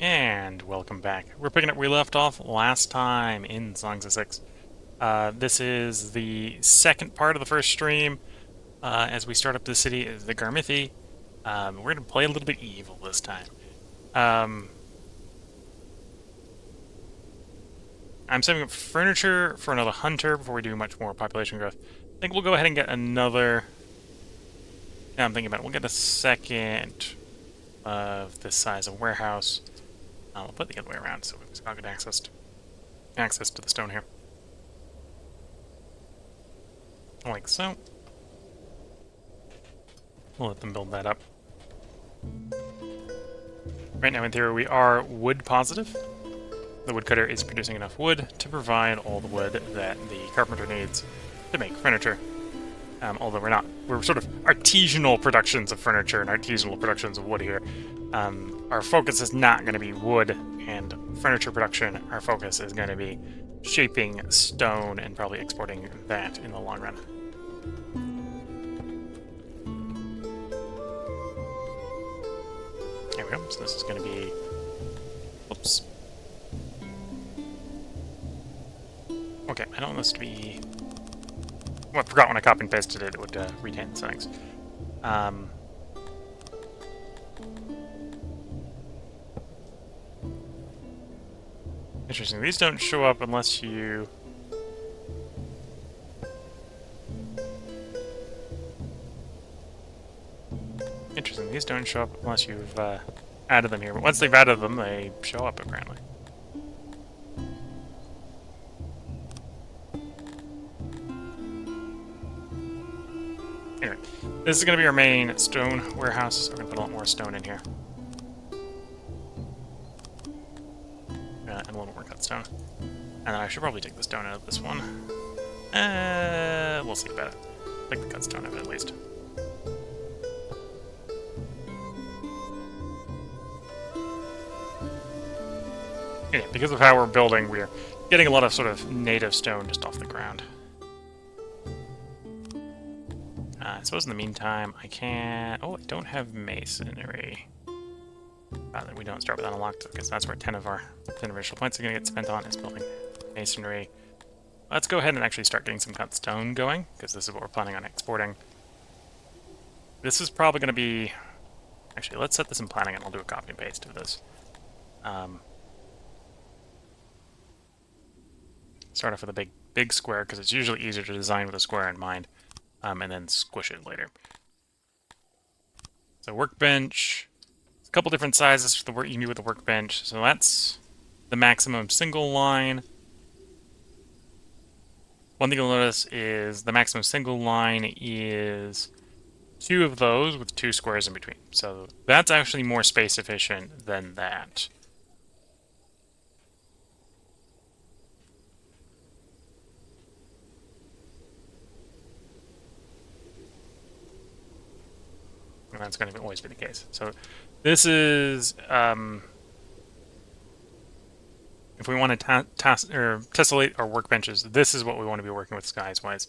And welcome back. We're picking up where we left off last time in Songs of Six. This is the second part of the first stream as we start up the city of the Garthimi. We're going to play a little bit evil this time. I'm saving up furniture for another hunter before we do much more population growth. I think we'll go ahead and get another... Now I'm thinking about it. We'll get a second of this size of warehouse. We'll put the other way around so we've got good access to the stone here. Like so. We'll let them build that up. Right now, in theory, we are wood positive. The woodcutter is producing enough wood to provide all the wood that the carpenter needs to make furniture. Although we're not. We're sort of artisanal productions of furniture and artisanal productions of wood here. Our focus is not going to be wood and furniture production. Our focus is going to be shaping stone and probably exporting that in the long run. There we go. So this is going to be... Oops. Okay, I don't want this to be... Well, I forgot when I copy and pasted it, it would retain the settings. Interesting. These don't show up unless you... Interesting. These don't show up unless you've added them here. But once they've added them, they show up, apparently. Anyway, this is going to be our main stone warehouse, so we're going to put a lot more stone in here. And a little more cut stone. And then I should probably take the stone out of this one. We'll see about it. Take the cut stone out of it at least. Yeah, because of how we're building, we're getting a lot of sort of native stone just off the ground. I suppose in the meantime, I can... Oh, I don't have masonry. Rather, we don't start with that unlocked, because that's where 10 of our 10 original points are going to get spent on, is building masonry. Let's go ahead and actually start getting some cut stone going, because this is what we're planning on exporting. This is probably going to be... Actually, let's set this in planning, and I'll do a copy and paste of this. Start off with a big square, because it's usually easier to design with a square in mind, and then squish it later. So workbench, a couple different sizes for the work you can do with the workbench. So that's the maximum single line. One thing you'll notice is the maximum single line is 2 of those with 2 squares in between. So that's actually more space efficient than that. And that's going to always be the case. So this is, if we want to tessellate our workbenches, this is what we want to be working with size-wise.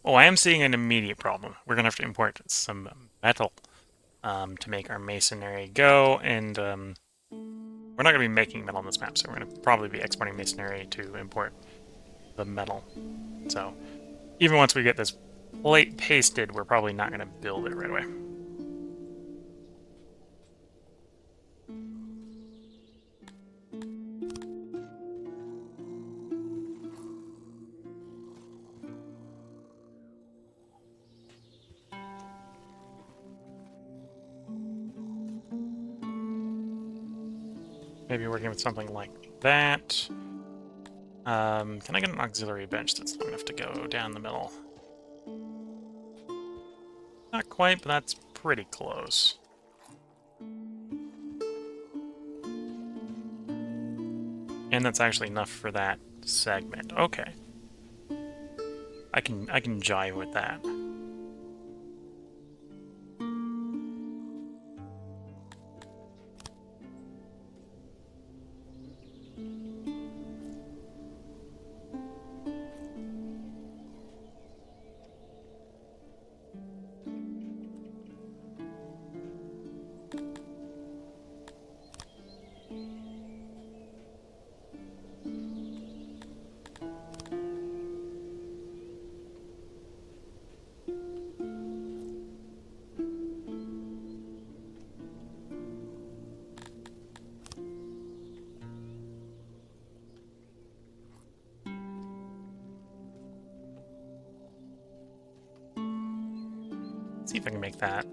Oh, I am seeing an immediate problem. We're going to have to import some metal to make our masonry go, and we're not going to be making metal on this map, so we're going to probably be exporting masonry to import the metal. So even once we get this plate pasted, we're probably not going to build it right away. Maybe working with something like that. Can I get an auxiliary bench that's long enough to go down the middle? Not quite, but that's pretty close. And that's actually enough for that segment. Okay. I can jive with that. if I can make that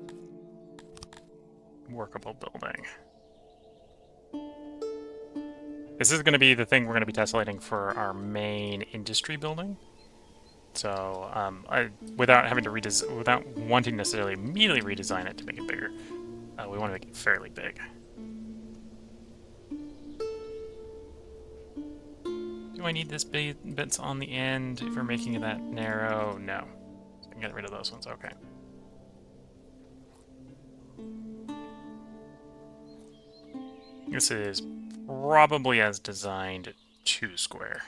workable building. This is going to be the thing we're going to be tessellating for our main industry building. So, without having to without wanting necessarily immediately redesign it to make it bigger, we want to make it fairly big. Do I need this bits on the end if we're making it that narrow? No. So I can get rid of those ones, okay. This is probably as designed 2 square.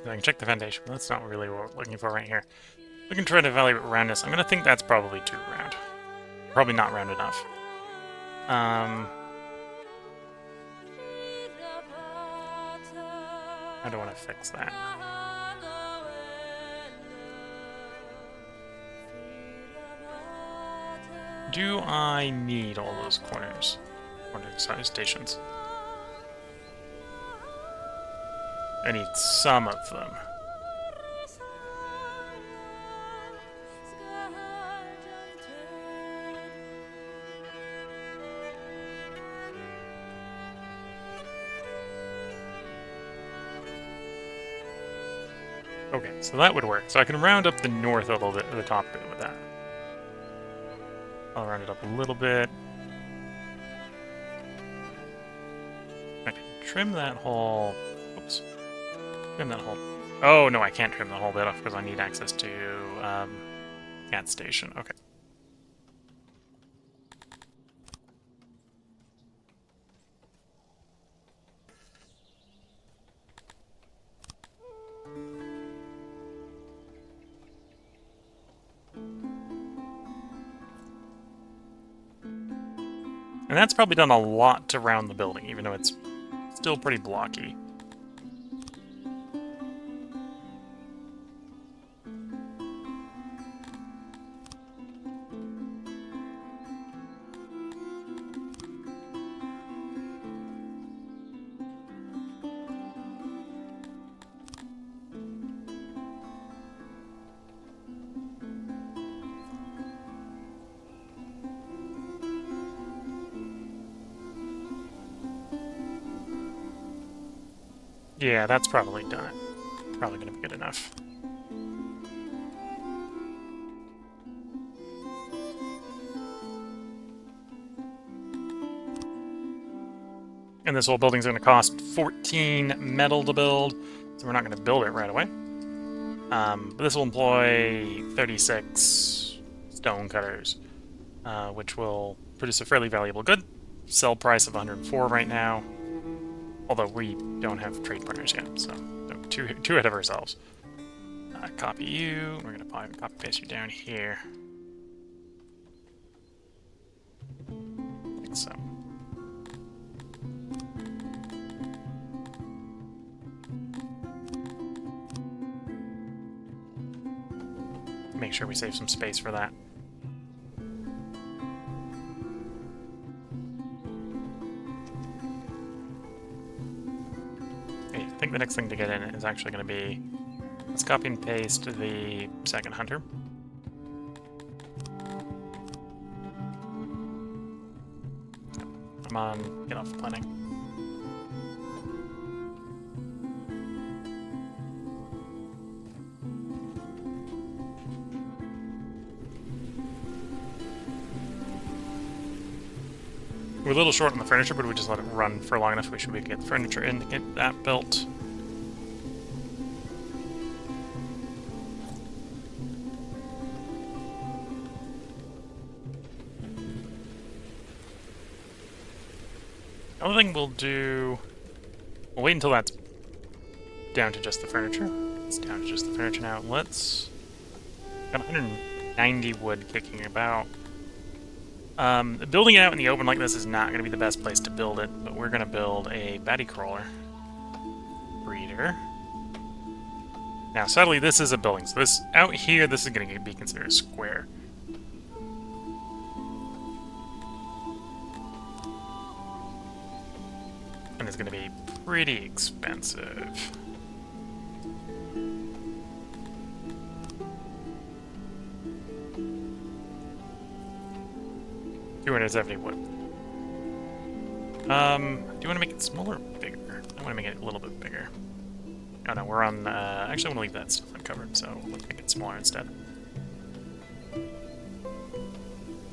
I can check the foundation, but that's not really what we're looking for right here. We can try to evaluate roundness. I'm going to think that's probably too round. Probably not round enough. I don't want to fix that. Do I need all those corners? Corner size stations. I need some of them. Okay, so that would work. So I can round up the north a little bit, the top bit with that. I'll round it up a little bit. I can trim that whole... Oops. Trim that whole... Oh, no, I can't trim the whole bit off because I need access to gas station. Okay. And that's probably done a lot to round the building, even though it's still pretty blocky. Yeah, that's probably done it. Probably going to be good enough. And this whole building's going to cost 14 metal to build, so we're not going to build it right away. But this will employ 36 stone cutters, which will produce a fairly valuable good. Sell price of 104 right now. Although we don't have trade partners yet, so two ahead of ourselves. Copy you. We're going to copy paste you down here. Like so. Make sure we save some space for that. I think the next thing to get in is actually going to be, let's copy and paste the second hunter. Come on, get off the planning. We're a little short on the furniture, but we just let it run for long enough. We should be able to get the furniture in to get that built. The other thing we'll do... We'll wait until that's down to just the furniture. It's down to just the furniture now. Let's... Got 190 wood kicking about. Building it out in the open like this is not going to be the best place to build it, but we're going to build a baddie crawler breeder. Now, sadly, this is a building, so this out here, this is going to be considered a square. And it's going to be pretty expensive. $270 wood. Do you want to make it smaller or bigger? I want to make it a little bit bigger. Oh no, we're on, actually I want to leave that stuff uncovered, so let's make it smaller instead.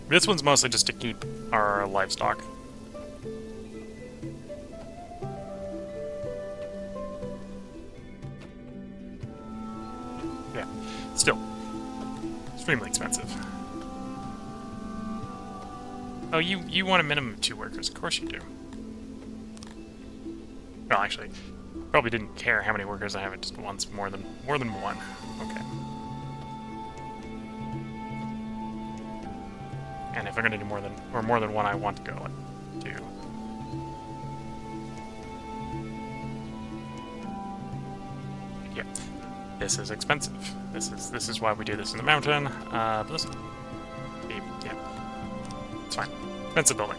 This one's mostly just to keep our livestock. Yeah, still, extremely expensive. Oh, you want a minimum of 2 workers, of course you do. Well, actually, probably didn't care how many workers I have. It just wants more than one. Okay. And if I'm gonna do more than one, I want to go and do. Yeah, this is expensive. This is why we do this in the mountain. But this, yeah, it's fine. Expensive building.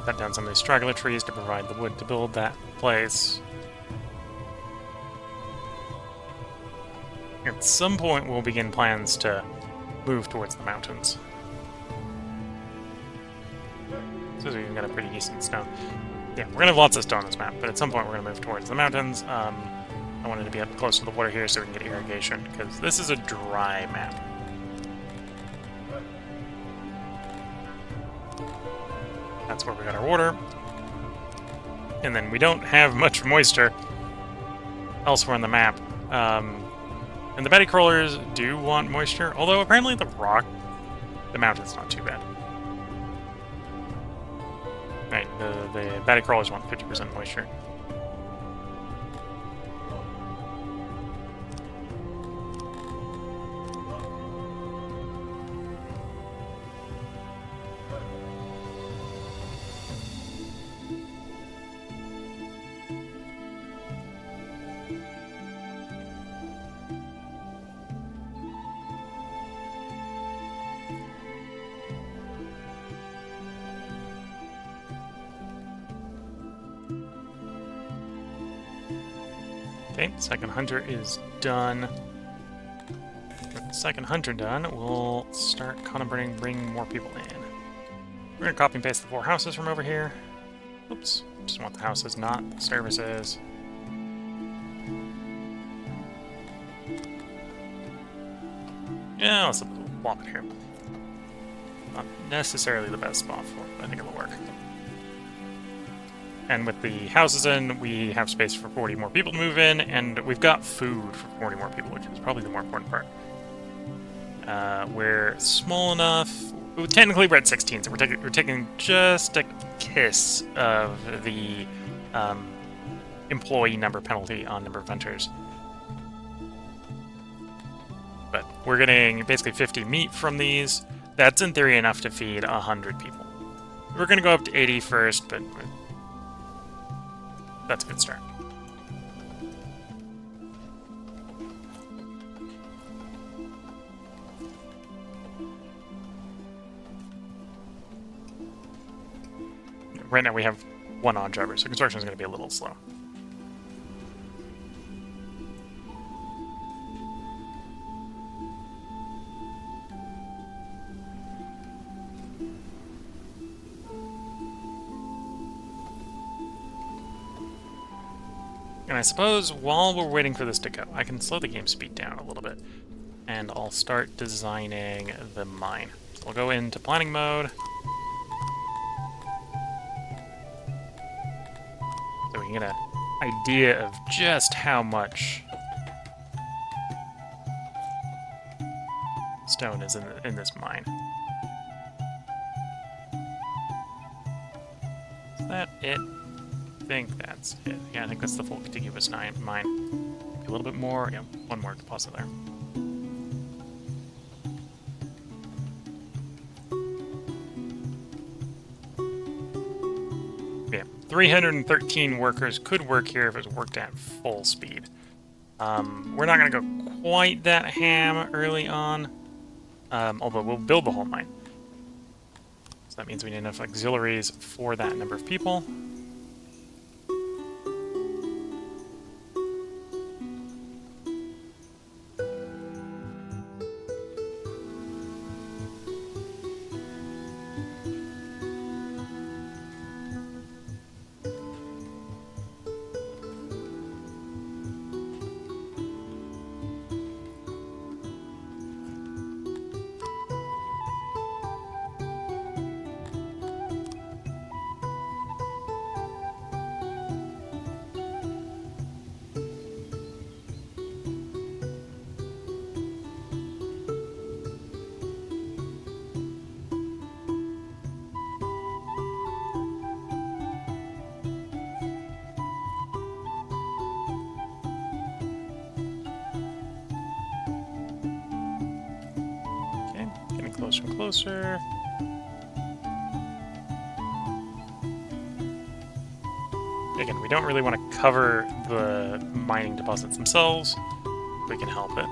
Cut down some of these straggler trees to provide the wood to build that place. At some point, we'll begin plans to move towards the mountains. So we've got a pretty decent stone. Yeah, we're gonna have lots of stone on this map, but at some point we're gonna move towards the mountains. I wanted to be up close to the water here so we can get irrigation, because this is a dry map. That's where we got our water. And then we don't have much moisture elsewhere on the map. And the baddie crawlers do want moisture, although apparently the mountain's not too bad. Right, the baddie crawlers want 50% moisture. Okay, second hunter is done. With the second hunter done, we'll start contemplating bringing more people in. We're gonna copy and paste the 4 houses from over here. Oops, just want the houses, not the services. Yeah, let's plop it here. Not necessarily the best spot for it, but I think it'll work. And with the houses in, we have space for 40 more people to move in, and we've got food for 40 more people, which is probably the more important part. We're small enough. Well, technically, we're at 16, so we're taking just a kiss of the employee number penalty on number of hunters. But we're getting basically 50 meat from these. That's in theory enough to feed 100 people. We're going to go up to 80 first, but that's a good start. Right now we have 1 odd driver, so construction is going to be a little slow. And I suppose while we're waiting for this to go, I can slow the game speed down a little bit. And I'll start designing the mine. So we'll go into planning mode. So we can get an idea of just how much stone is in this mine. that it? I think that's it. Yeah, I think that's the full contiguous mine. A little bit more. Yeah, one more deposit there. Yeah, 313 workers could work here if it was worked at full speed. We're not going to go quite that ham early on, although we'll build the whole mine. So that means we need enough auxiliaries for that number of people. Closer and closer. Again, we don't really want to cover the mining deposits themselves. We can help it.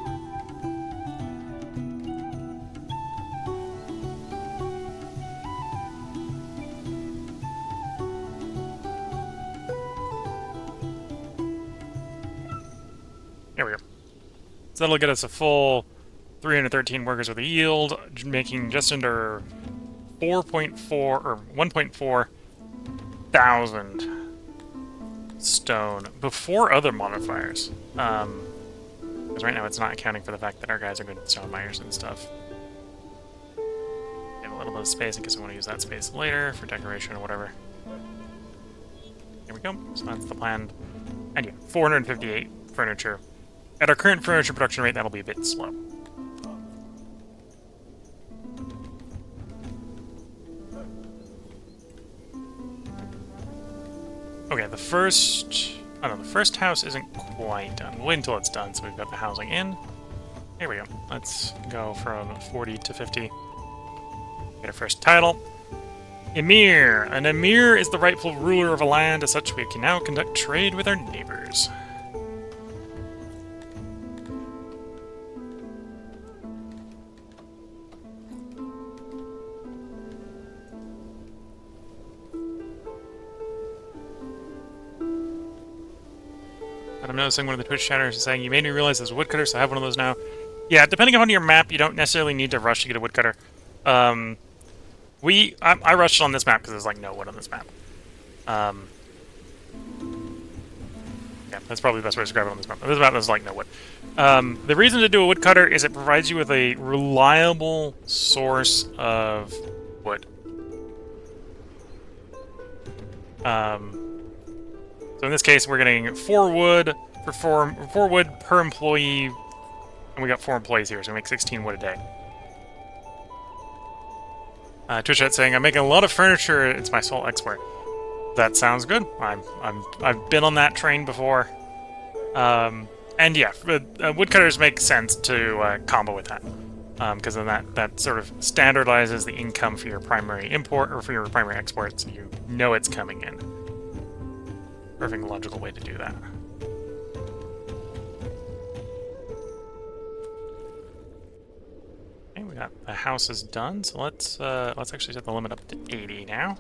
There we go. So that'll get us a full 313 workers with a yield, making just under 4.4 or 1.4 thousand stone before other modifiers. Because right now it's not accounting for the fact that our guys are good stone miners and stuff. We have a little bit of space in case we want to use that space later for decoration or whatever. Here we go. So that's the plan. And yeah, 458 furniture. At our current furniture production rate, that'll be a bit slow. Okay, the first house isn't quite done. We'll wait until it's done, so we've got the housing in. Here we go. Let's go from 40 to 50. Get our first title. Emir. An emir is the rightful ruler of a land. As such, we can now conduct trade with our neighbors. I'm noticing one of the Twitch chatters is saying, you made me realize there's a woodcutter, so I have one of those now. Yeah, depending on your map, you don't necessarily need to rush to get a woodcutter. I rushed on this map because there's like no wood on this map. Yeah, that's probably the best way to describe it on this map. On this map, there's like no wood. The reason to do a woodcutter is it provides you with a reliable source of wood. So in this case, we're getting 4 wood for 4 wood per employee, and we got 4 employees here, so we make 16 wood a day. Twitch chat saying, I'm making a lot of furniture. It's my sole export. That sounds good. I've been on that train before. And yeah, woodcutters make sense to combo with that, because then that sort of standardizes the income for your primary import or for your primary export, so you know it's coming in. Perfect logical way to do that. Okay, we got the house is done, so let's actually set the limit up to 80 now.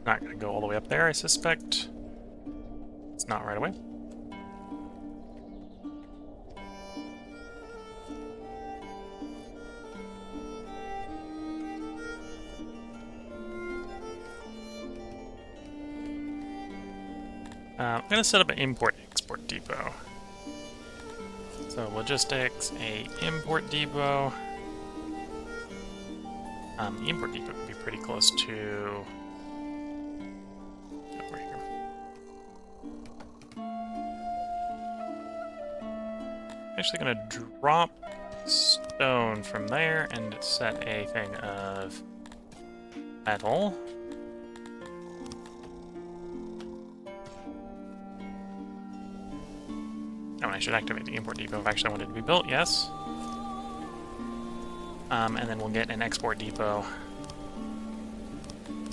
Not gonna go all the way up there, I suspect. It's not right away. I'm going to set up an import-export depot. So logistics, a import depot. The import depot could be pretty close to over here. Actually going to drop stone from there and set a thing of metal. Oh, and I should activate the import depot if I actually wanted to be built, yes. And then we'll get an export depot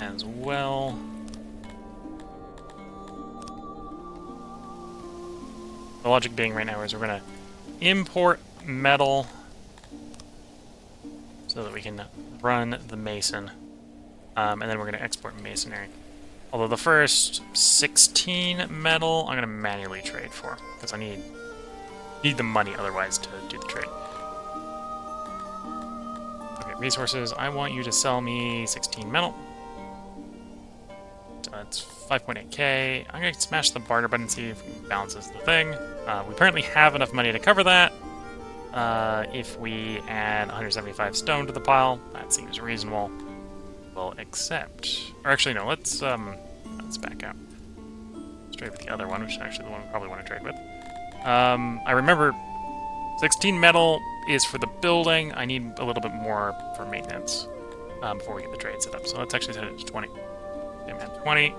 as well. The logic being right now is we're going to import metal so that we can run the mason. And then we're going to export masonry. Although the first 16 metal, I'm going to manually trade for, because I need the money otherwise to do the trade. Okay, resources. I want you to sell me 16 metal. That's 5.8k. I'm going to smash the barter button and see if it balances the thing. We apparently have enough money to cover that. If we add 175 stone to the pile, that seems reasonable. We'll accept. Or actually, no, let's back out. Let's trade with the other one, which is actually the one we probably want to trade with. I remember 16 metal is for the building. I need a little bit more for maintenance before we get the trade set up. So let's actually set it to 20. Okay, man, 20.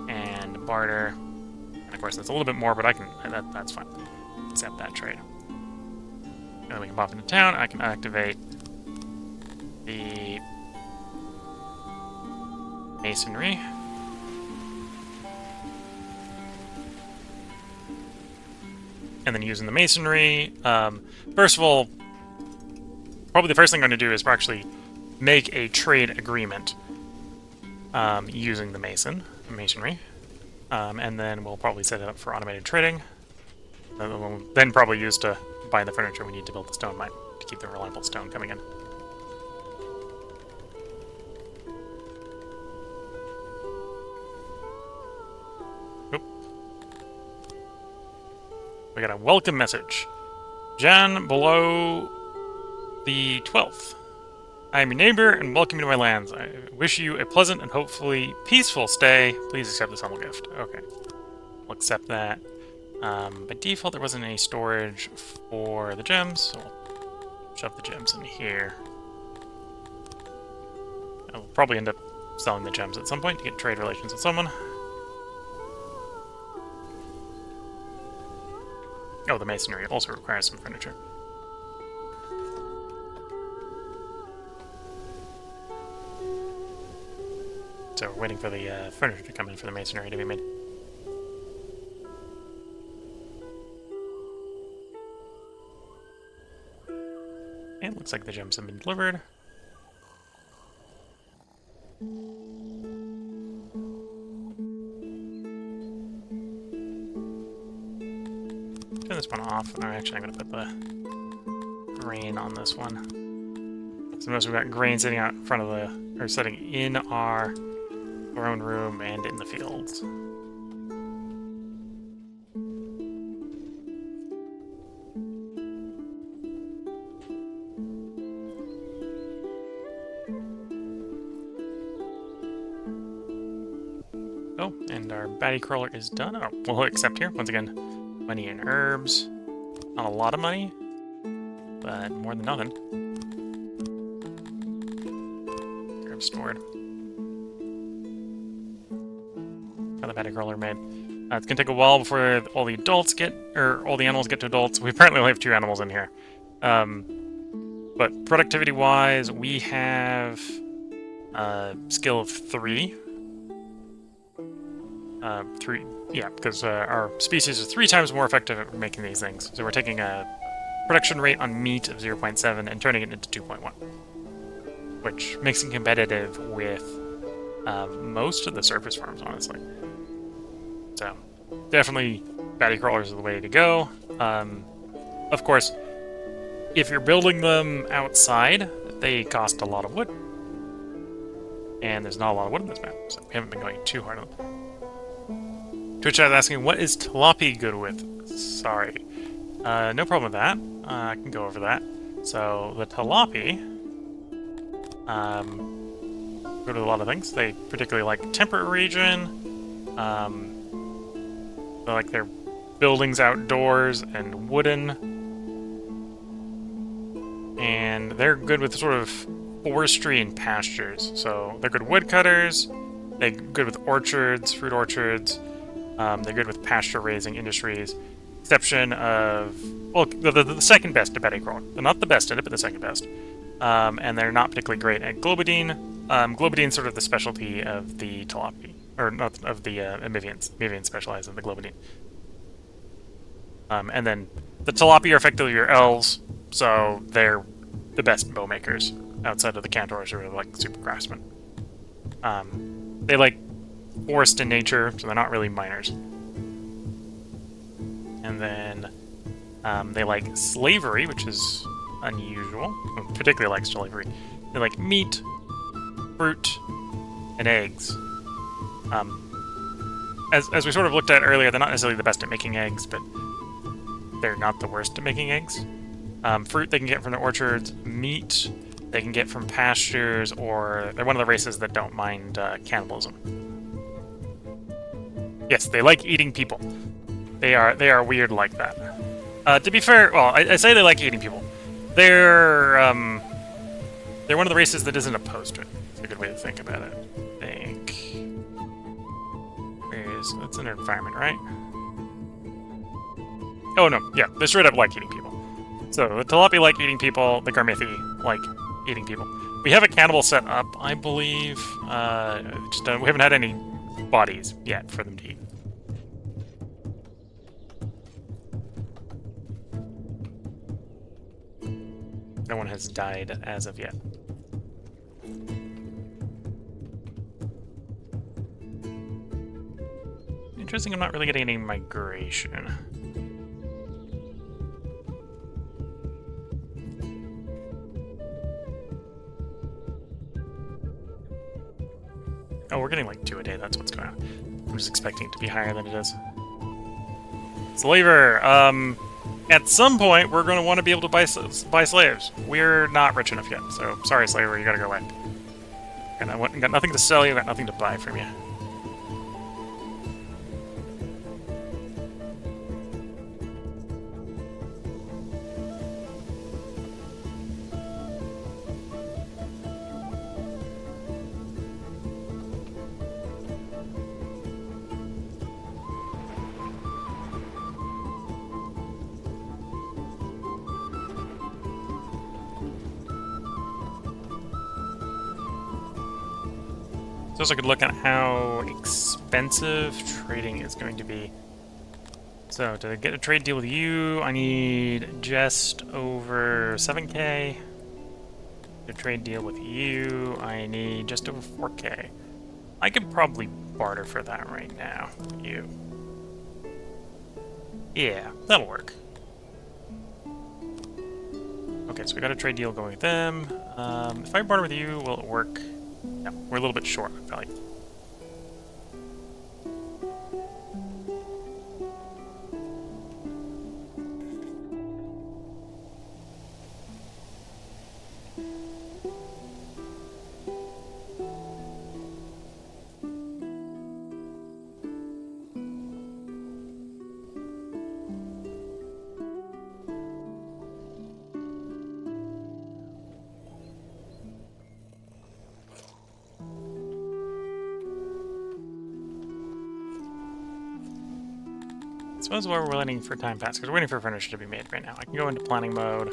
And barter. And of course, that's a little bit more, but I can. That's fine. Accept that trade. And then we can pop into town. I can activate the masonry. And then using the masonry, first of all, probably the first thing I'm going to do is actually make a trade agreement using the masonry. And then we'll probably set it up for automated trading. We'll then probably use to buy the furniture we need to build the stone mine to keep the reliable stone coming in. Oop. We got a welcome message. Jan below the 12th. I am your neighbor and welcome you to my lands. I wish you a pleasant and hopefully peaceful stay. Please accept this humble gift. Okay. We'll accept that. By default, there wasn't any storage for the gems, so we'll shove the gems in here. I'll probably end up selling the gems at some point to get trade relations with someone. Oh, the masonry also requires some furniture. So we're waiting for the furniture to come in for the masonry to be made. And looks like the gems have been delivered. Turn this one off. Or actually, I'm going to put the grain on this one. So notice we've got grain sitting out in front of the, or sitting in our throne room and in the fields. Oh, and our baddie crawler is done. Oh, we'll accept here. Once again, money and herbs. Not a lot of money, but more than nothing. Herbs stored. Got the baddie crawler made. It's gonna take a while before all the adults get, or all the animals get to adults. We apparently only have 2 animals in here. But productivity-wise, we have skill of 3. 3, yeah, because our species is 3 times more effective at making these things. So we're taking a production rate on meat of 0.7 and turning it into 2.1, which makes it competitive with most of the surface farms, honestly. So definitely, baddie crawlers are the way to go. Of course, if you're building them outside, they cost a lot of wood, and there's not a lot of wood in this map, so we haven't been going too hard on them. Twitch chat is asking, what is tilapia good with? Sorry. No problem with that. I can go over that. So, the tilapia, good with a lot of things. They particularly like temperate region. They like their buildings outdoors and wooden. And they're good with sort of forestry and pastures. So, they're good woodcutters. They're good with orchards, fruit orchards. They're good with pasture-raising industries, exception of, well, the second best to Bettycrawl. They're not the best at it, but the second best. And they're not particularly great at Globadine. Globadine's sort of the specialty of the Tilapia, or not of the Amivians. Amivians specialize in the Globadine. And then the Tilapia are effectively your elves, so they're the best bow makers outside of the Cantors, who are like super craftsmen. They like forest in nature, so they're not really miners. And then they like slavery, which is unusual. Particularly like slavery. They like meat, fruit, and eggs. As we sort of looked at earlier, they're not necessarily the best at making eggs, but they're not the worst at making eggs. Fruit they can get from the orchards. Meat they can get from pastures, or they're one of the races that don't mind cannibalism. Yes, they like eating people. They are weird like that. To be fair, well, I say they like eating people. They're one of the races that isn't opposed to it. It's a good way to think about it. I think. That's an environment, right? Oh no, yeah, they straight up like eating people. So the Tilapia like eating people, the Garthimi like eating people. We have a cannibal set up, I believe. We haven't had any bodies yet for them to eat. No one has died as of yet. Interesting, I'm not really getting any migration. Oh, we're getting like 2 a day, that's what's going on. I'm just expecting it to be higher than it is. Slaver! At some point, we're going to want to be able to buy slaves. We're not rich enough yet, so sorry, Slaver, you gotta go away. And I got nothing to sell you, got nothing to buy from you. So I could look at how expensive trading is going to be. So to get a trade deal with you, I need just over 7k. To trade deal with you, I need just over 4k. I could probably barter for that right now with you. Yeah, that'll work. Okay, so we got a trade deal going with them. If I barter with you, will it work? No, we're a little bit short on value. I suppose while we're waiting for time pass, because we're waiting for furniture to be made right now. I can go into planning mode.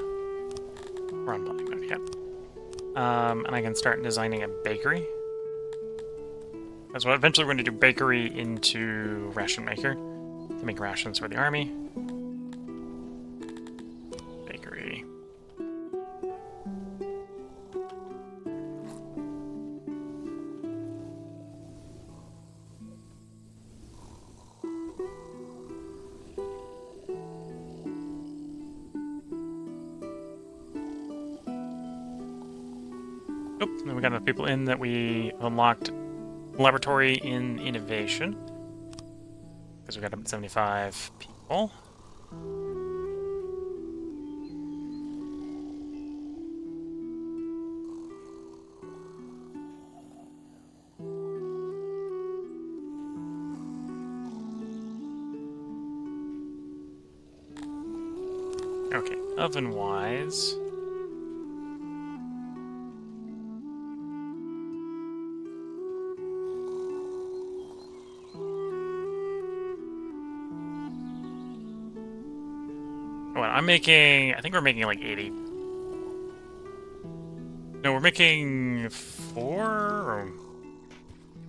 We're on planning mode, yeah. And I can start designing a bakery. So eventually we're going to do bakery into ration maker to make rations for the army. Bakery. Oh, then we got enough people in that we unlocked laboratory in innovation. Because we got up to 75 people. Okay, oven-wise... What, I'm making... I think we're making like 80. No, we're making 4? Or...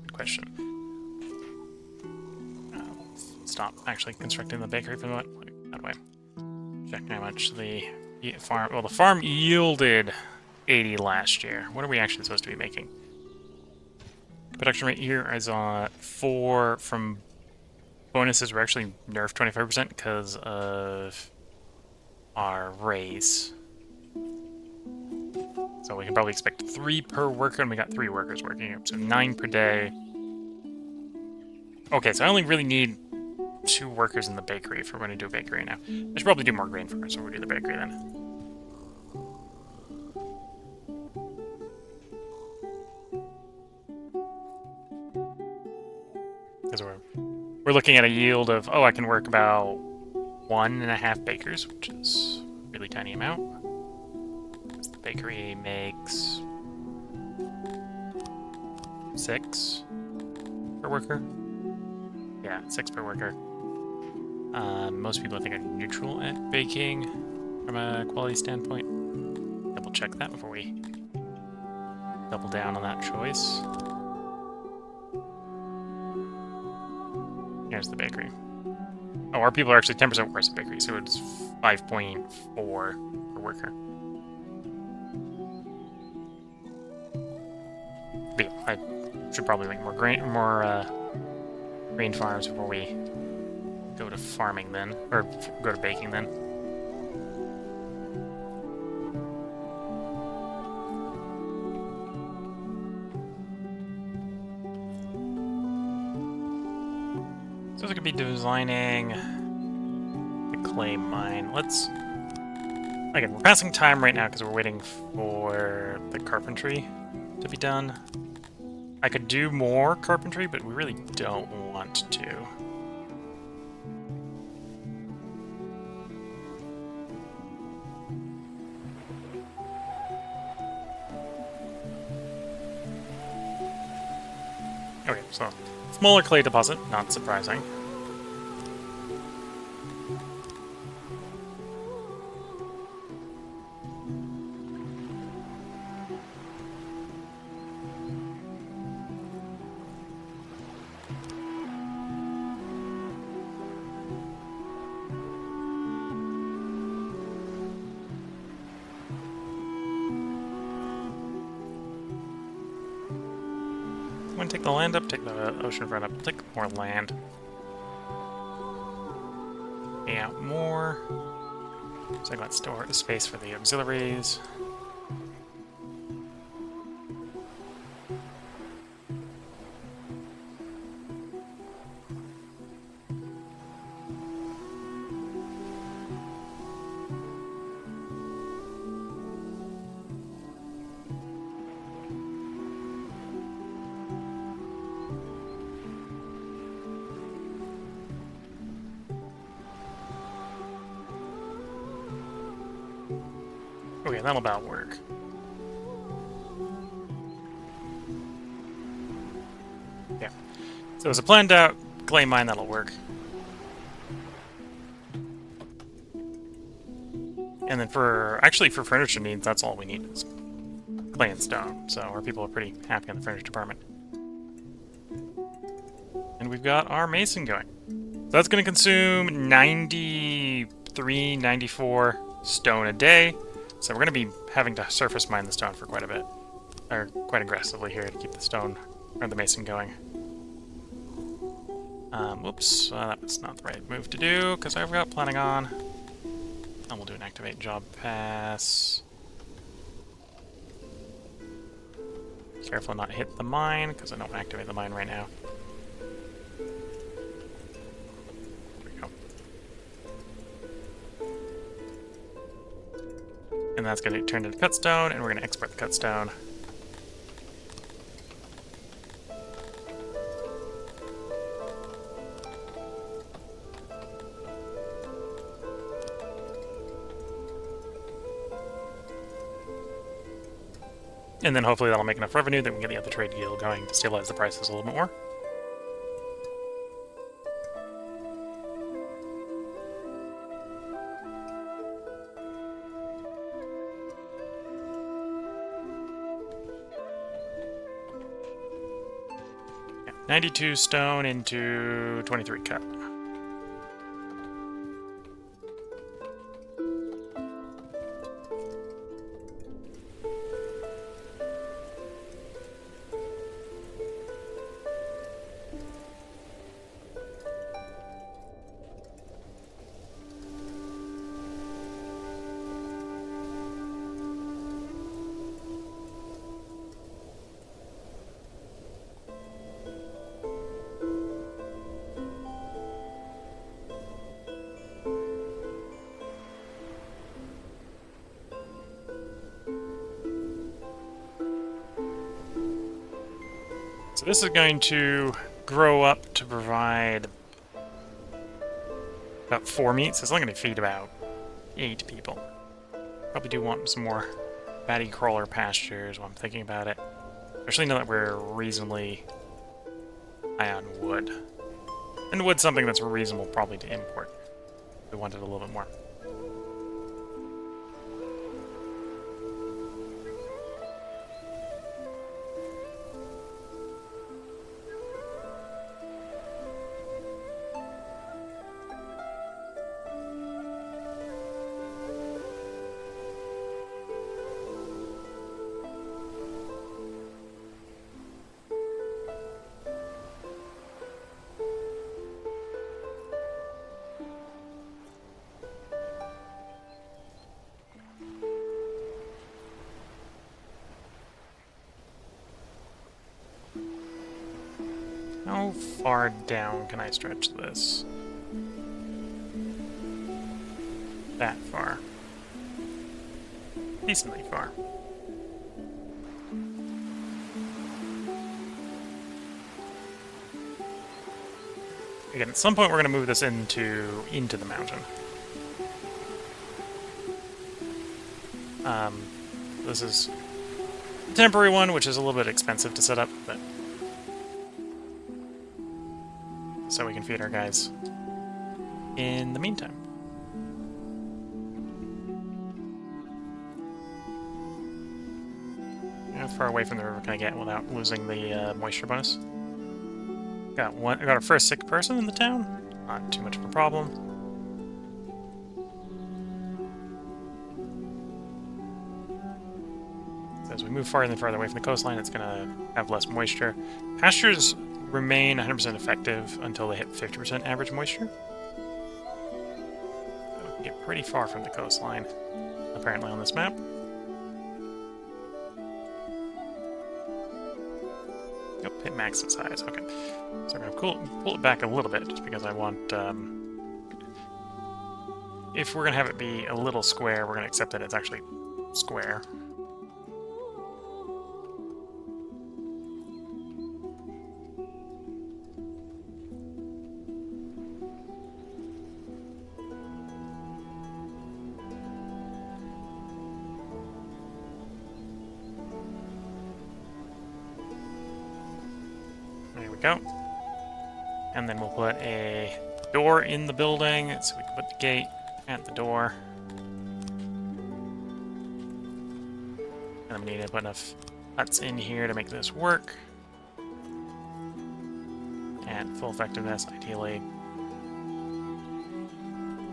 Good question. Stop actually constructing the bakery for the moment. That way. Check how much the farm... Well, the farm yielded 80 last year. What are we actually supposed to be making? Production rate here is on 4 from bonuses. We're actually nerfed 25% because of our raise. So we can probably expect 3 per worker, and we got 3 workers working, so 9 per day. Okay, so I only really need 2 workers in the bakery if we're going to do a bakery now. I should probably do more grain farms, so we'll do the bakery then. Because we're looking at a yield of, oh, I can work about 1.5 bakers, which is a really tiny amount. Because the bakery makes 6 per worker. Yeah, 6 per worker. Most people I think are neutral at baking from a quality standpoint. Double check that before we double down on that choice. Here's the bakery. Oh, our people are actually 10% worse at bakery, so it's 5.4 per worker. But yeah, I should probably make more grain farms before we go to farming then, or go to baking then. So I could be designing the clay mine. Let's... Again, we're passing time right now because we're waiting for the carpentry to be done. I could do more carpentry, but we really don't want to. Okay, so smaller clay deposit, not surprising. I'm gonna take the land up, take the ocean front up, take more land. Yeah, more. So I got space for the auxiliaries. Okay, that'll about work. Yeah. So it's a planned out clay mine that'll work. And then for furniture needs, that's all we need is clay and stone. So our people are pretty happy in the furniture department. And we've got our mason going. So that's going to consume 93, 94 stone a day. So we're going to be having to surface mine the stone for quite a bit. Or quite aggressively here to keep the stone, or the mason going. Whoops, that was not the right move to do, because I've got planning on. And we'll do an activate job pass. Careful not to hit the mine, because I don't activate the mine right now. There we go. And that's going to get turned into cutstone, and we're going to export the cutstone. And then hopefully that'll make enough revenue that we can get the other trade deal going to stabilize the prices a little bit more. 92 stone into 23 cut. So this is going to grow up to provide about 4 meats. It's only going to feed about 8 people. Probably do want some more batty crawler pastures while I'm thinking about it. Especially now that we're reasonably high on wood. And wood's something that's reasonable probably to import. We wanted a little bit more. How far down can I stretch this? That far. Decently far. Again, at some point we're going to move this into the mountain. This is a temporary one, which is a little bit expensive to set up, but so we can feed our guys in the meantime. How far away from the river can I get without losing the moisture bonus? Got our first sick person in the town. Not too much of a problem. So as we move farther and farther away from the coastline, it's going to have less moisture. Pastures remain 100% effective until they hit 50% average moisture. So we can get pretty far from the coastline, apparently, on this map. Yep, hit max size. Okay. So we're going to pull it back a little bit, just because I want... if we're going to have it be a little square, we're going to accept that it's actually square. Go. And then we'll put a door in the building, so we can put the gate at the door. And we need to put enough huts in here to make this work. And full effectiveness, ideally.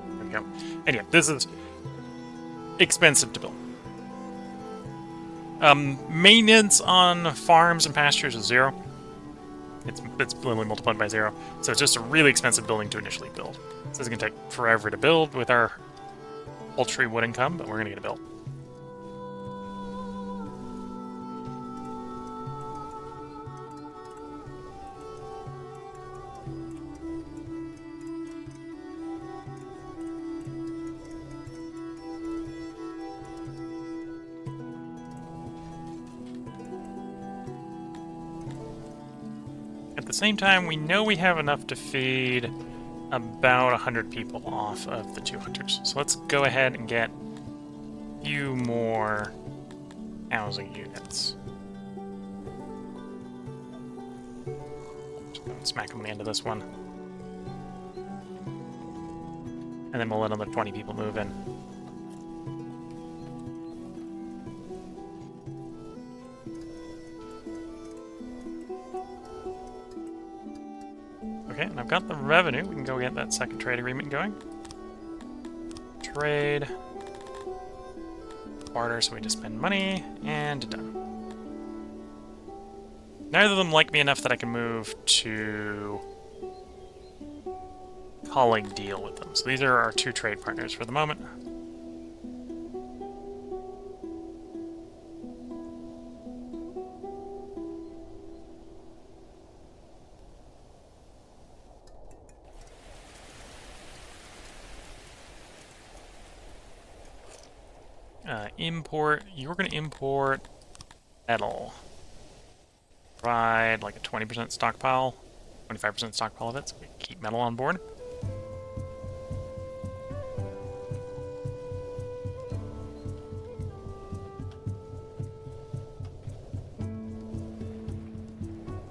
There we go. And yeah, this is expensive to build. Maintenance on farms and pastures is 0. It's literally multiplied by 0. So it's just a really expensive building to initially build. So it's going to take forever to build with our paltry wood income, but we're going to get it built. At the same time, we know we have enough to feed about 100 people off of the 2 hunters. So let's go ahead and get a few more housing units. Just go and smack them on the end of this one. And then we'll let another 20 people move in. got the revenue. We can go get that second trade agreement going. Trade. Barter, so we just spend money, and done. Neither of them like me enough that I can move to colleague deal with them. So these are our two trade partners for the moment. Import. You're going to import metal. Provide like a 20% stockpile, 25% stockpile of it, so we can keep metal on board.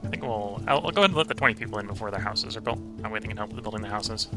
I think I'll go ahead and let the 20 people in before their houses are built. That way they can help with building the houses.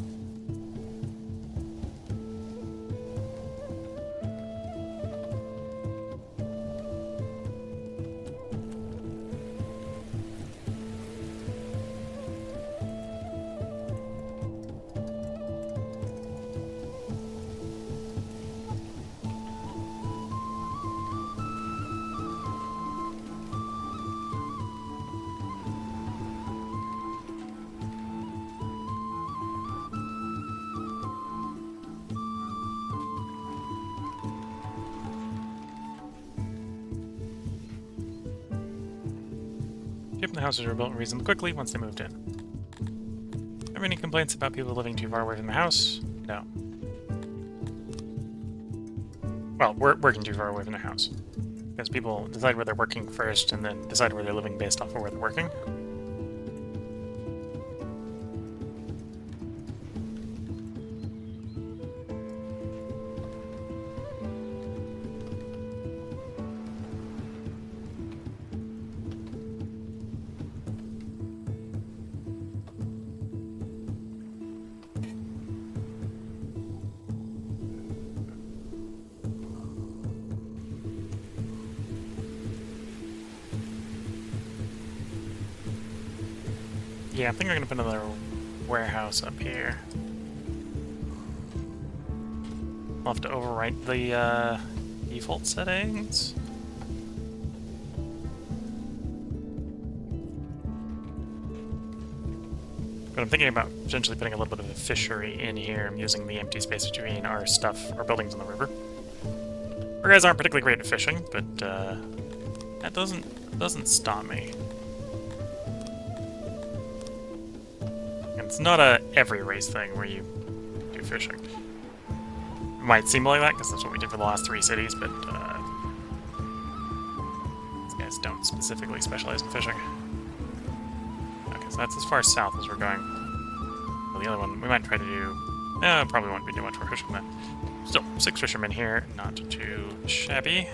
The houses were built reasonably quickly once they moved in. Have any complaints about people living too far away from the house? No. Well, working too far away from the house. Because people decide where they're working first and then decide where they're living based off of where they're working. Yeah, I think I'm gonna put another warehouse up here. I'll have to overwrite the default settings. But I'm thinking about potentially putting a little bit of a fishery in here. I'm using the empty space between our stuff, our buildings on the river. Our guys aren't particularly great at fishing, but that doesn't stop me. It's not a every race thing where you do fishing. It might seem like that because that's what we did for the last 3 cities, but these guys don't specifically specialize in fishing. Okay, so that's as far south as we're going. Well, the other one we might try to do. Probably won't be too much more fishing then. Still, 6 fishermen here, not too shabby.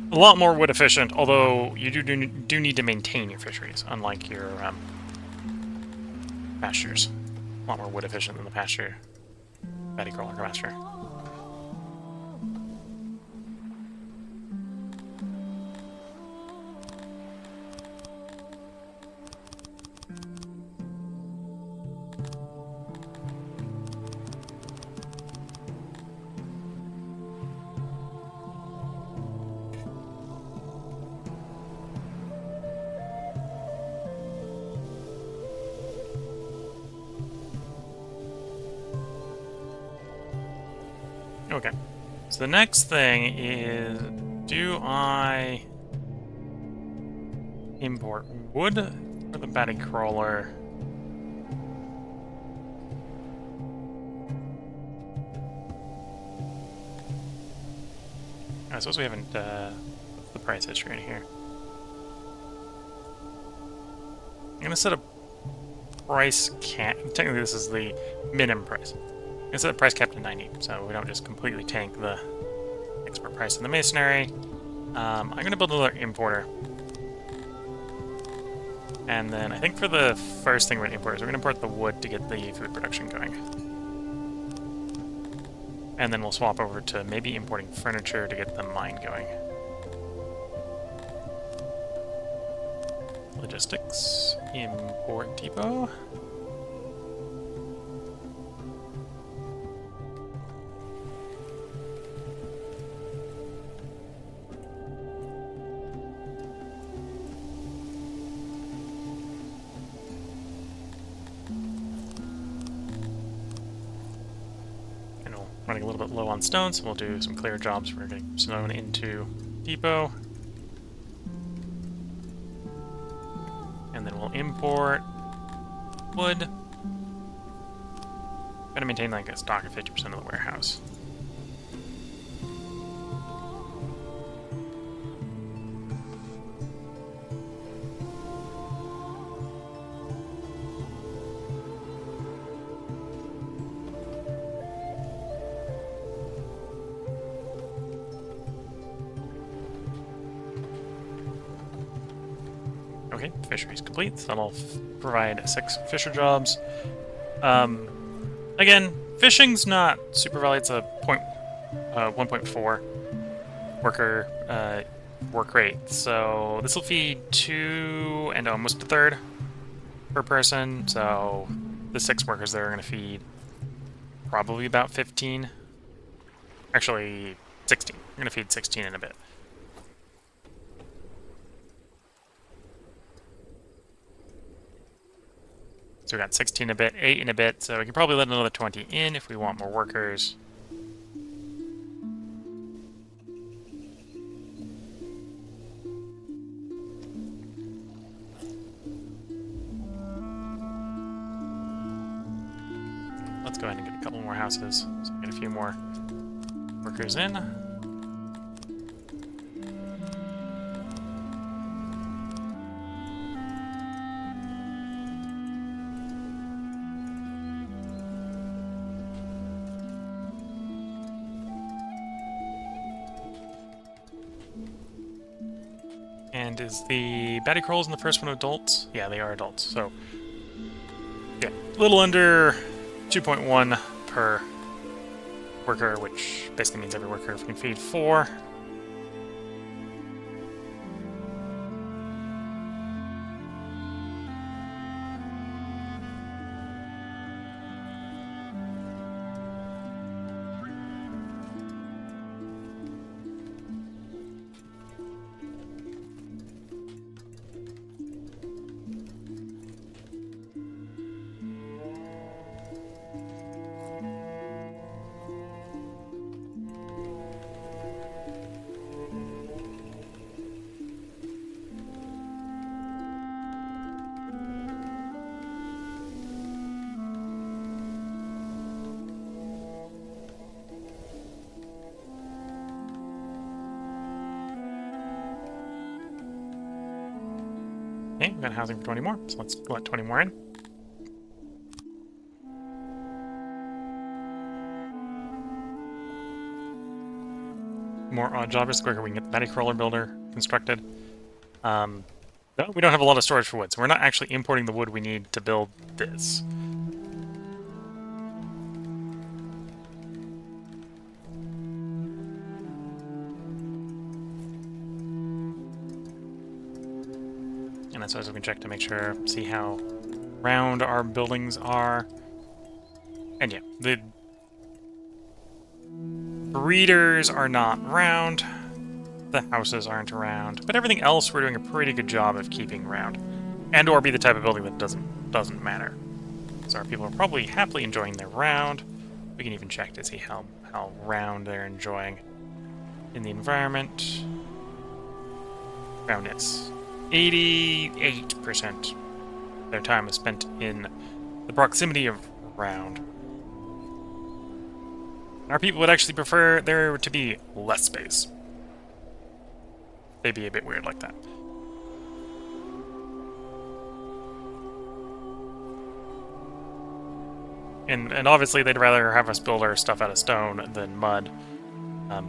A lot more wood efficient, although you do need to maintain your fisheries, unlike your pastures. A lot more wood efficient than the pasture. Fatty crawler pasture. Okay, so the next thing is, do I import wood for the batty crawler? I suppose we haven't, what's the price history in here? I'm gonna set a price cap. Technically this is the minimum price. I'm gonna set the price cap to 90, so we don't just completely tank the export price in the masonry. I'm gonna build another importer. And then I think for the first thing we're going to import is we're going to import the wood to get the food production going. And then we'll swap over to maybe importing furniture to get the mine going. Logistics, import depot. Running a little bit low on stone, so we'll do some clear jobs for getting stone into depot. And then we'll import wood. Gotta maintain like a stock of 50% of the warehouse. Okay, fishery's complete. So that'll provide 6 fisher jobs. Again, fishing's not super valuable. It's a 1.4 worker work rate. So this will feed 2 and almost a third per person. So the 6 workers there are going to feed probably about 15. Actually, 16. We're going to feed 16 in a bit. So we got 16 a bit, 8 in a bit, so we can probably let another 20 in if we want more workers. Let's go ahead and get a couple more houses, so we get a few more workers in. And is the baddie crawls in the first one adults? Yeah, they are adults. So, yeah, a little under 2.1 per worker, which basically means every worker can feed 4. Okay, we've got housing for 20 more, so let's let 20 more in. More odd jobbers, the quicker we can get the baddie crawler builder constructed. No, we don't have a lot of storage for wood, so we're not actually importing the wood we need to build this. And that's as we can check to make sure, see how round our buildings are. And yeah, the breeders are not round, the houses aren't round, but everything else we're doing a pretty good job of keeping round. And or be the type of building that doesn't matter. So our people are probably happily enjoying their round. We can even check to see how round they're enjoying in the environment. Roundness. 88% of their time is spent in the proximity of round. Our people would actually prefer there to be less space. They'd be a bit weird like that. And obviously they'd rather have us build our stuff out of stone than mud.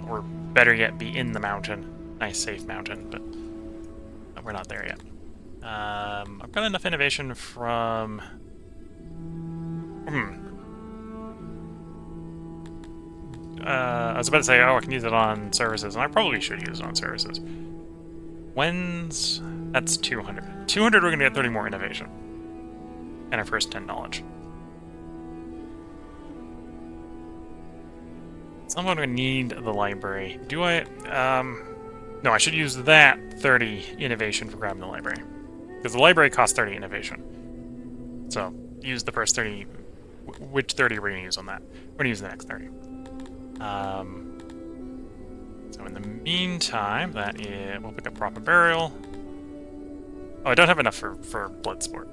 Or better yet, be in the mountain. Nice, safe mountain, but we're not there yet. I've got enough innovation from... I was about to say, oh, I can use it on services, and I probably should use it on services. When's... That's 200. 200, we're going to get 30 more innovation. And our first 10 knowledge. Someone would need the library. Do I... No, I should use that 30 innovation for grabbing the library. Because the library costs 30 innovation. So, use the first 30... Which 30 are we going to use on that? We're going to use the next 30. So in the meantime, that is... We'll pick up proper burial. Oh, I don't have enough for blood sport.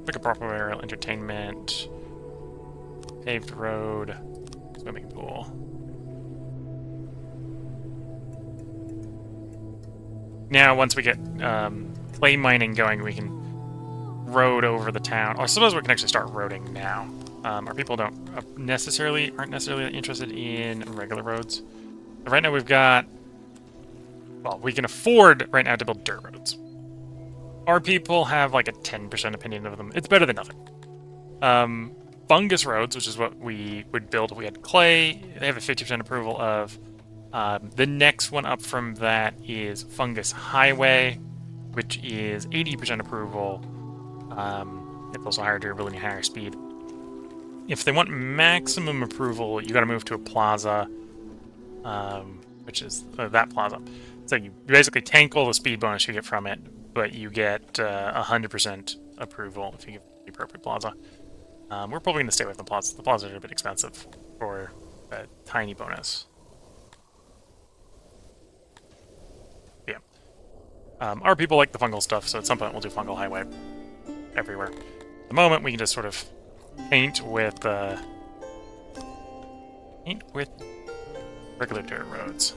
Pick up proper burial, entertainment, paved road, swimming pool. Now, once we get clay mining going, we can road over the town. Oh, I suppose we can actually start roading now. Our people aren't necessarily interested in regular roads. But right now we've got... Well, we can afford right now to build dirt roads. Our people have like a 10% opinion of them. It's better than nothing. Fungus roads, which is what we would build if we had clay, they have a 50% approval of. The next one up from that is Fungus Highway, which is 80% approval. It's also higher durability and higher speed. If they want maximum approval, you got to move to a plaza, which is that plaza. So you basically tank all the speed bonus you get from it, but you get 100% approval if you give the appropriate plaza. We're probably going to stay with the plazas. The plazas are a bit expensive for a tiny bonus. Yeah. Our people like the fungal stuff, so at some point we'll do fungal highway everywhere. At the moment, we can just sort of paint with regular dirt roads.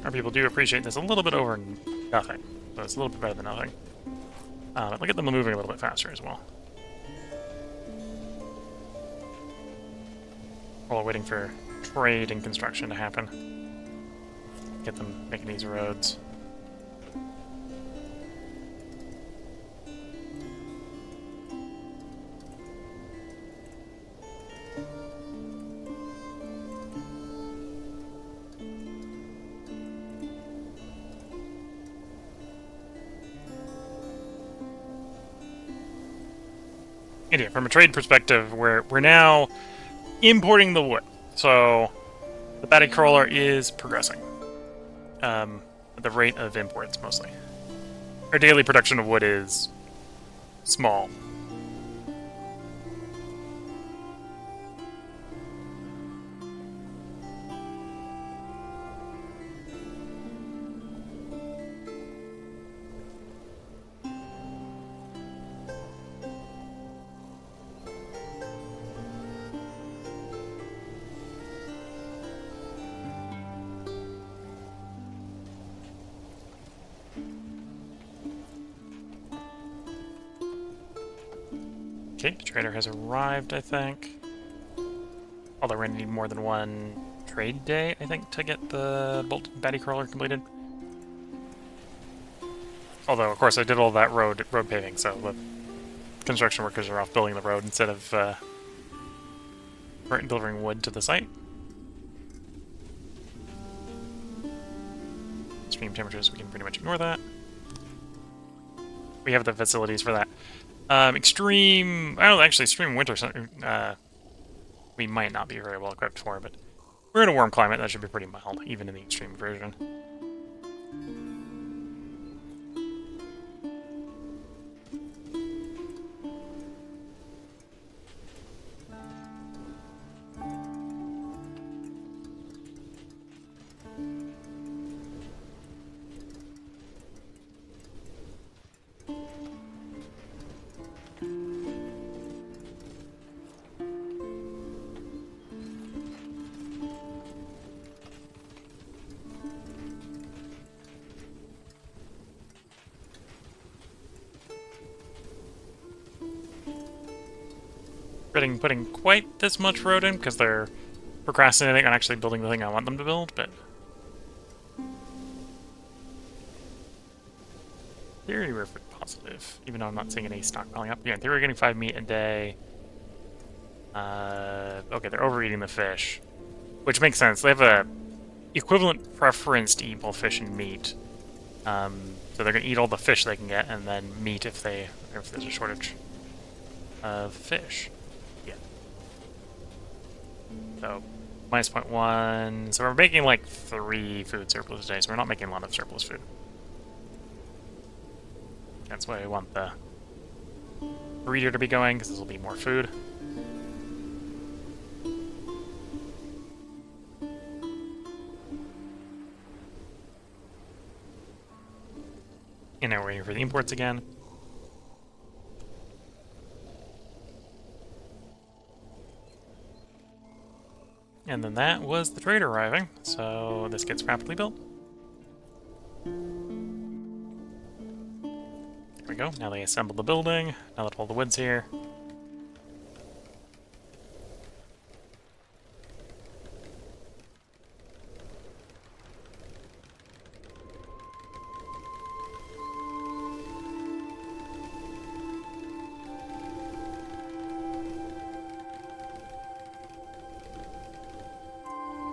Our people do appreciate this a little bit over nothing, so it's a little bit better than nothing. Look at them moving a little bit faster as well. While waiting for trade and construction to happen. Get them making these roads. Anyway, from a trade perspective, we're now importing the wood. So the batty crawler is progressing at the rate of imports mostly. Our daily production of wood is small. Okay, the trader has arrived, I think. Although we're gonna need more than one trade day, I think, to get the batty crawler completed. Although, of course, I did all that road paving, so the construction workers are off building the road instead of delivering wood to the site. Extreme temperatures, we can pretty much ignore that. We have the facilities for that. Extreme winter, we might not be very well equipped for, but we're in a warm climate, that should be pretty mild, even in the extreme version. putting quite this much road in because they're procrastinating on actually building the thing I want them to build, but in theory we're positive, even though I'm not seeing any stockpiling up. Yeah, in theory we're getting 5 meat a day. Okay, they're overeating the fish, which makes sense. They have a equivalent preference to eat both fish and meat. So they're gonna eat all the fish they can get, and then meat if there's a shortage of fish. Yeah. So minus 0.1. So we're making like 3 food surplus a day. So we're not making a lot of surplus food. That's why I want the breeder to be going, because this will be more food. And now we're waiting for the imports again. And then that was the trader arriving, so this gets rapidly built. There we go, now they assemble the building, now that all the wood's here.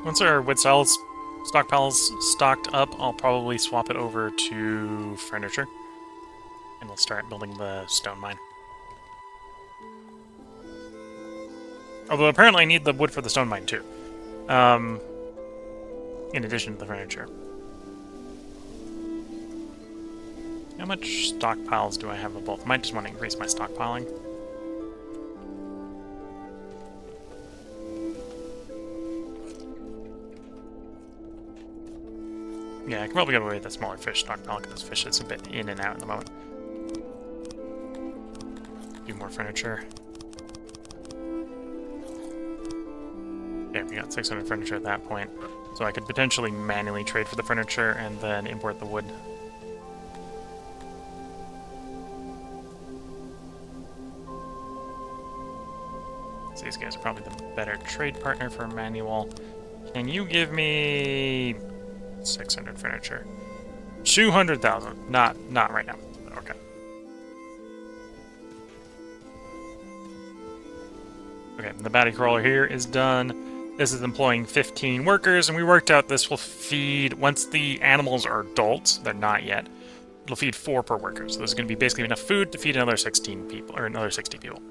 Once our wood cells stockpiles stocked up, I'll probably swap it over to furniture. And we'll start building the stone mine. Although apparently I need the wood for the stone mine too. In addition to the furniture. How much stockpiles do I have of both? I might just want to increase my stockpiling. Yeah, I can probably get away with the smaller fish stockpile because this fish is a bit in and out at the moment. Do more furniture. Yeah, we got 600 furniture at that point. So I could potentially manually trade for the furniture and then import the wood. So these guys are probably the better trade partner for manual. Can you give me 600 furniture? 200,000. Not right now. Okay. Okay, the batty crawler here is done. This is employing 15 workers, and we worked out this will feed, once the animals are adults, they're not yet, it'll feed 4 per worker. So there's going to be basically enough food to feed another 16 people, or another 60 people.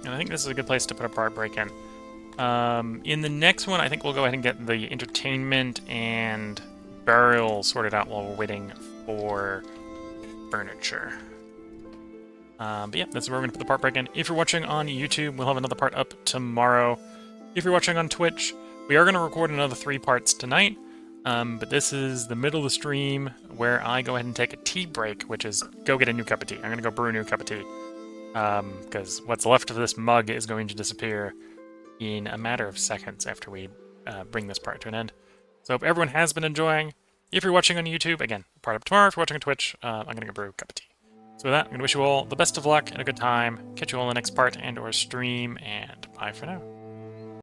And I think this is a good place to put a part break in. In the next one, I think we'll go ahead and get the entertainment and burial sorted out while we're waiting for furniture. But yeah, this is where we're going to put the part break in. If you're watching on YouTube, we'll have another part up tomorrow. If you're watching on Twitch, we are going to record another 3 parts tonight. But this is the middle of the stream where I go ahead and take a tea break, which is go get a new cup of tea. I'm going to go brew a new cup of tea. Because what's left of this mug is going to disappear in a matter of seconds after we bring this part to an end. So hope everyone has been enjoying. If you're watching on YouTube, again, part up tomorrow. If you're watching on Twitch, I'm going to go brew a cup of tea. So with that, I'm going to wish you all the best of luck and a good time. Catch you all in the next part and or stream, and bye for now.